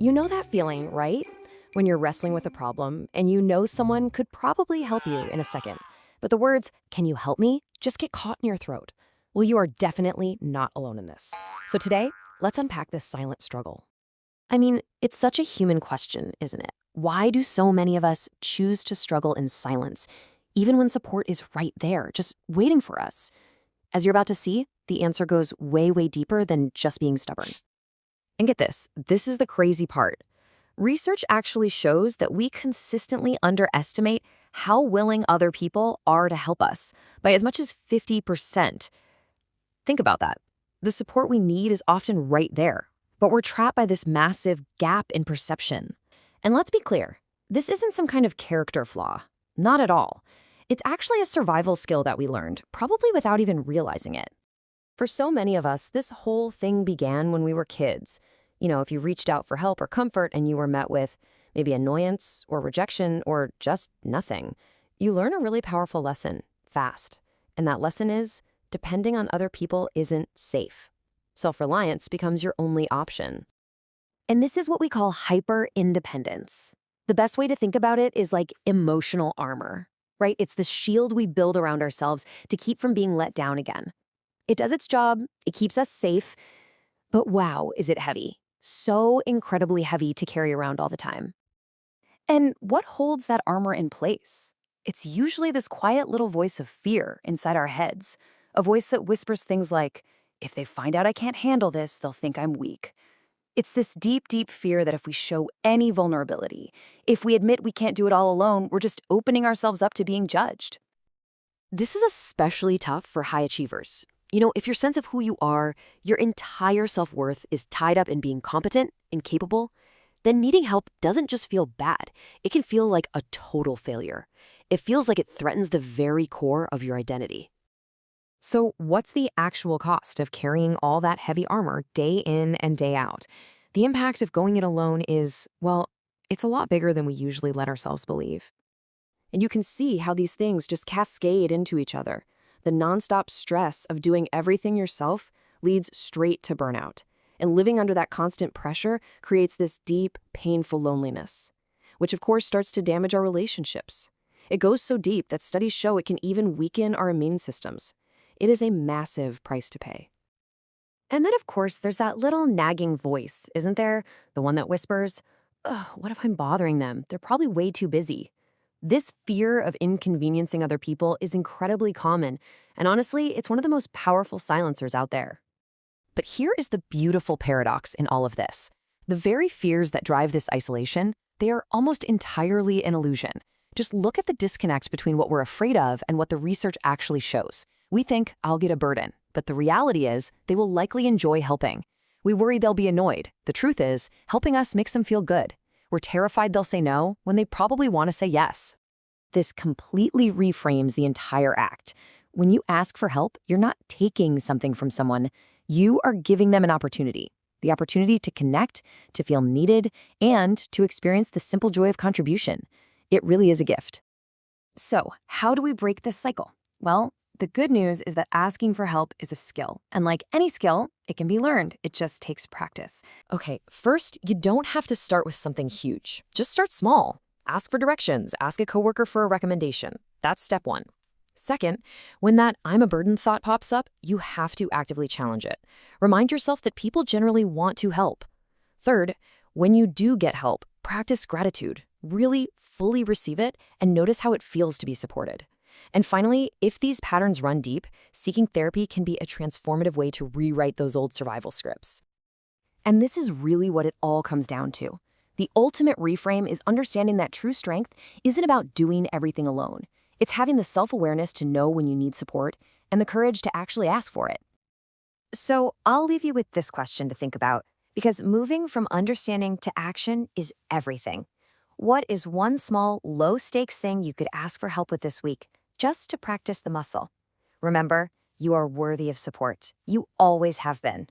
You know that feeling, right? When you're wrestling with a problem and you know someone could probably help you in a second, but the words, "Can you help me?" just get caught in your throat. Well, you are definitely not alone in this. So today, let's unpack this silent struggle. I mean, it's such a human question, isn't it? Why do so many of us choose to struggle in silence, even when support is right there, just waiting for us? As you're about to see, the answer goes way, way deeper than just being stubborn. And get this is the crazy part. Research actually shows that we consistently underestimate how willing other people are to help us by as much as 50%. Think about that. The support we need is often right there, but we're trapped by this massive gap in perception. And let's be clear, this isn't some kind of character flaw. Not at all. It's actually a survival skill that we learned, probably without even realizing it. For so many of us, this whole thing began when we were kids. If you reached out for help or comfort and you were met with maybe annoyance or rejection or just nothing, you learn a really powerful lesson fast. And that lesson is depending on other people isn't safe. Self-reliance becomes your only option. And this is what we call hyper-independence. The best way to think about it is like emotional armor, right? It's the shield we build around ourselves to keep from being let down again. It does its job, it keeps us safe, but wow, is it heavy. So incredibly heavy to carry around all the time. And what holds that armor in place? It's usually this quiet little voice of fear inside our heads, a voice that whispers things like, if they find out I can't handle this, they'll think I'm weak. It's this deep, deep fear that if we show any vulnerability, if we admit we can't do it all alone, we're just opening ourselves up to being judged. This is especially tough for high achievers. If your sense of who you are, your entire self-worth is tied up in being competent and capable, then needing help doesn't just feel bad. It can feel like a total failure. It feels like it threatens the very core of your identity. So what's the actual cost of carrying all that heavy armor day in and day out? The impact of going it alone is, well, it's a lot bigger than we usually let ourselves believe. And you can see how these things just cascade into each other. The nonstop stress of doing everything yourself leads straight to burnout. And living under that constant pressure creates this deep, painful loneliness, which of course starts to damage our relationships. It goes so deep that studies show it can even weaken our immune systems. It is a massive price to pay. And then of course there's that little nagging voice, isn't there? The one that whispers, "Ugh, what if I'm bothering them? They're probably way too busy." This fear of inconveniencing other people is incredibly common, and honestly, it's one of the most powerful silencers out there. But here is the beautiful paradox in all of this. The very fears that drive this isolation, they are almost entirely an illusion. Just look at the disconnect between what we're afraid of and what the research actually shows. We think, I'll get a burden, but the reality is they will likely enjoy helping. We worry they'll be annoyed. The truth is, helping us makes them feel good. We're terrified they'll say no when they probably want to say yes. This completely reframes the entire act. When you ask for help, you're not taking something from someone. You are giving them an opportunity. The opportunity to connect, to feel needed, and to experience the simple joy of contribution. It really is a gift. So, how do we break this cycle? Well, the good news is that asking for help is a skill. And like any skill, it can be learned. It just takes practice. Okay, first, you don't have to start with something huge. Just start small. Ask for directions. Ask a coworker for a recommendation. That's step one. Second, when that "I'm a burden" thought pops up, you have to actively challenge it. Remind yourself that people generally want to help. Third, when you do get help, practice gratitude. Really fully receive it and notice how it feels to be supported. And finally, if these patterns run deep, seeking therapy can be a transformative way to rewrite those old survival scripts. And this is really what it all comes down to. The ultimate reframe is understanding that true strength isn't about doing everything alone. It's having the self-awareness to know when you need support and the courage to actually ask for it. So I'll leave you with this question to think about, because moving from understanding to action is everything. What is one small, low-stakes thing you could ask for help with this week, just to practice the muscle? Remember, you are worthy of support. You always have been.